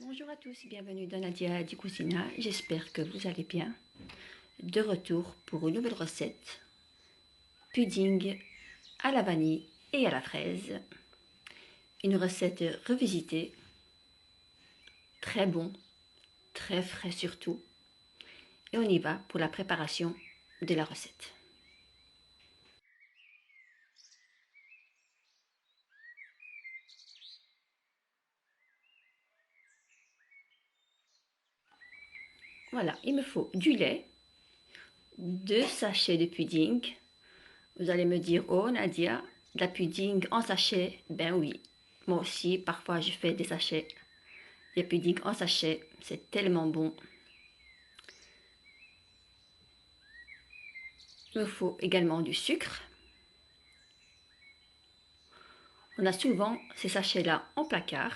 Bonjour à tous, bienvenue dans Nadia di Cucina, j'espère que vous allez bien. De retour pour une nouvelle recette, pudding à la vanille et à la fraise. Une recette revisitée, très bon, très frais surtout. Et on y va pour la préparation de la recette. Voilà, il me faut du lait, 2 sachets de pudding. Vous allez me dire, oh Nadia, de la pudding en sachet? Ben oui, moi aussi, parfois je fais des sachets. Des puddings en sachet, c'est tellement bon. Il me faut également du sucre. On a souvent ces sachets-là en placard.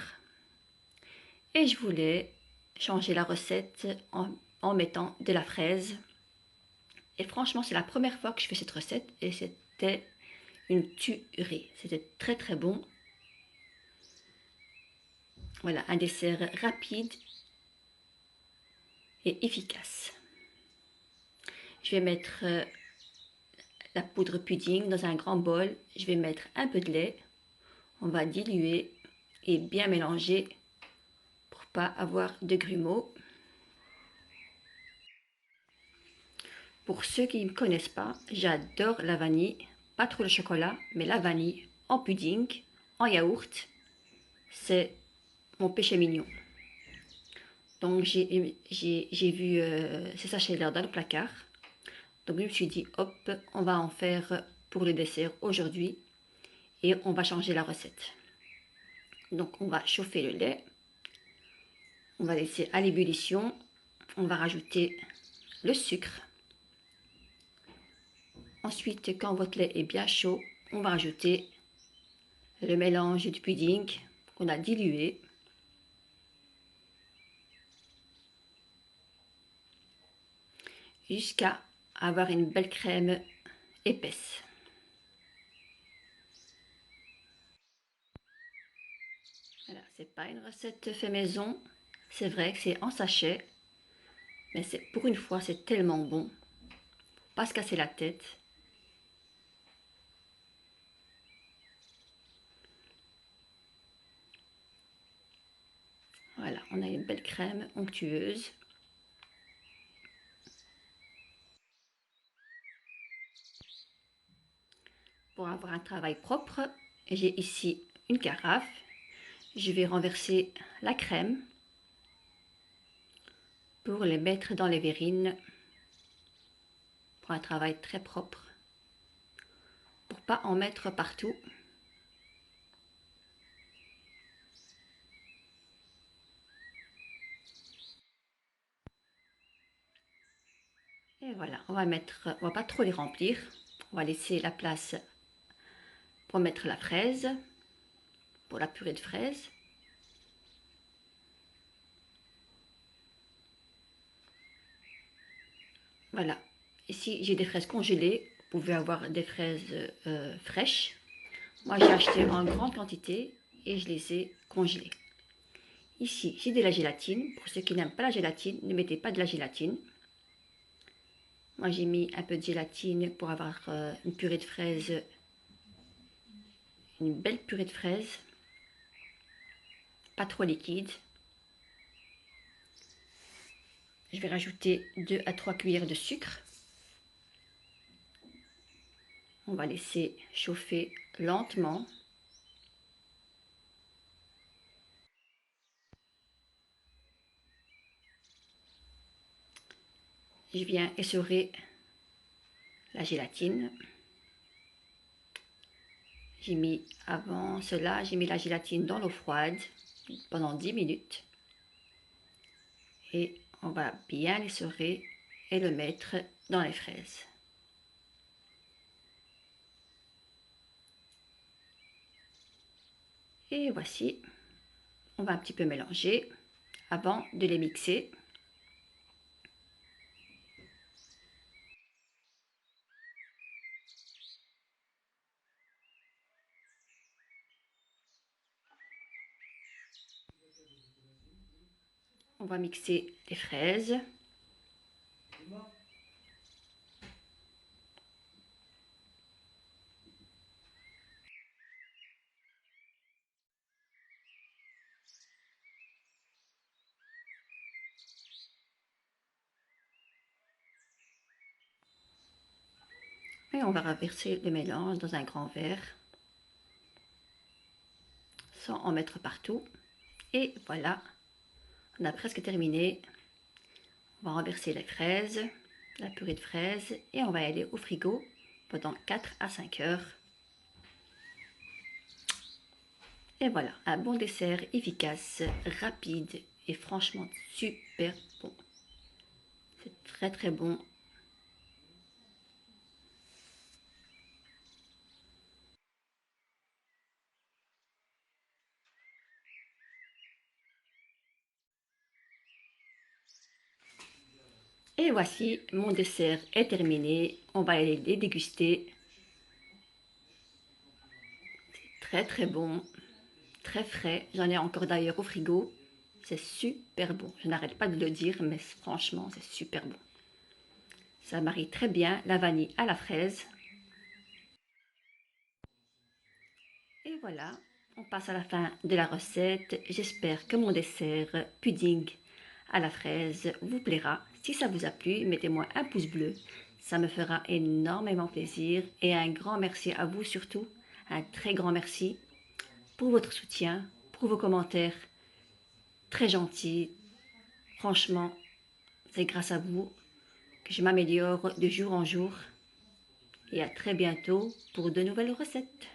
Et je voulais changer la recette en mettant de la fraise. Et franchement, c'est la première fois que je fais cette recette et c'était une tuerie. C'était très très bon. Voilà, un dessert rapide et efficace. Je vais mettre la poudre pudding dans un grand bol. Je vais mettre un peu de lait. On va diluer et bien mélanger pour pas avoir de grumeaux. Pour ceux qui ne me connaissent pas, j'adore la vanille, pas trop le chocolat, mais la vanille en pudding, en yaourt, c'est mon péché mignon. Donc j'ai vu ces sachets-là dans le placard, donc je me suis dit hop, on va en faire pour le dessert aujourd'hui et on va changer la recette. Donc on va chauffer le lait, on va laisser à l'ébullition, on va rajouter le sucre. Ensuite, quand votre lait est bien chaud, on va rajouter le mélange du pudding qu'on a dilué. Jusqu'à avoir une belle crème épaisse. Voilà, c'est pas une recette fait maison. C'est vrai que c'est en sachet, mais c'est pour une fois, c'est tellement bon. Faut pas se casser la tête. Voilà, on a une belle crème onctueuse. Pour avoir un travail propre, j'ai ici une carafe. Je vais renverser la crème pour les mettre dans les verrines pour un travail très propre. Pour pas en mettre partout. Et voilà, on va pas trop les remplir. On va laisser la place pour mettre la fraise, pour la purée de fraises. Voilà, ici j'ai des fraises congelées. Vous pouvez avoir des fraises fraîches. Moi j'ai acheté en grande quantité et je les ai congelées. Ici j'ai de la gélatine. Pour ceux qui n'aiment pas la gélatine, ne mettez pas de la gélatine. Moi j'ai mis un peu de gélatine pour avoir une purée de fraises, une belle purée de fraises, pas trop liquide. Je vais rajouter 2 à 3 cuillères de sucre. On va laisser chauffer lentement. Je viens essorer la gélatine. J'ai mis avant cela, j'ai mis la gélatine dans l'eau froide pendant 10 minutes. Et on va bien l'essorer et le mettre dans les fraises. Et voici, on va un petit peu mélanger avant de les mixer. On va mixer les fraises. Et on va renverser le mélange dans un grand verre sans en mettre partout. Et voilà, on a presque terminé. On va renverser les fraises, la purée de fraises, et on va aller au frigo pendant 4 à 5 heures. Et voilà, un bon dessert efficace, rapide et franchement super bon. C'est très très bon. Et voici, mon dessert est terminé. On va aller les déguster. Très très bon, très frais. J'en ai encore d'ailleurs au frigo. C'est super bon. Je n'arrête pas de le dire, mais franchement, c'est super bon. Ça marie très bien la vanille à la fraise. Et voilà, on passe à la fin de la recette. J'espère que mon dessert pudding à la fraise vous plaira. Si ça vous a plu, mettez-moi un pouce bleu. Ça me fera énormément plaisir. Et un grand merci à vous surtout. Un très grand merci pour votre soutien, pour vos commentaires très gentils. Franchement, c'est grâce à vous que je m'améliore de jour en jour. Et à très bientôt pour de nouvelles recettes.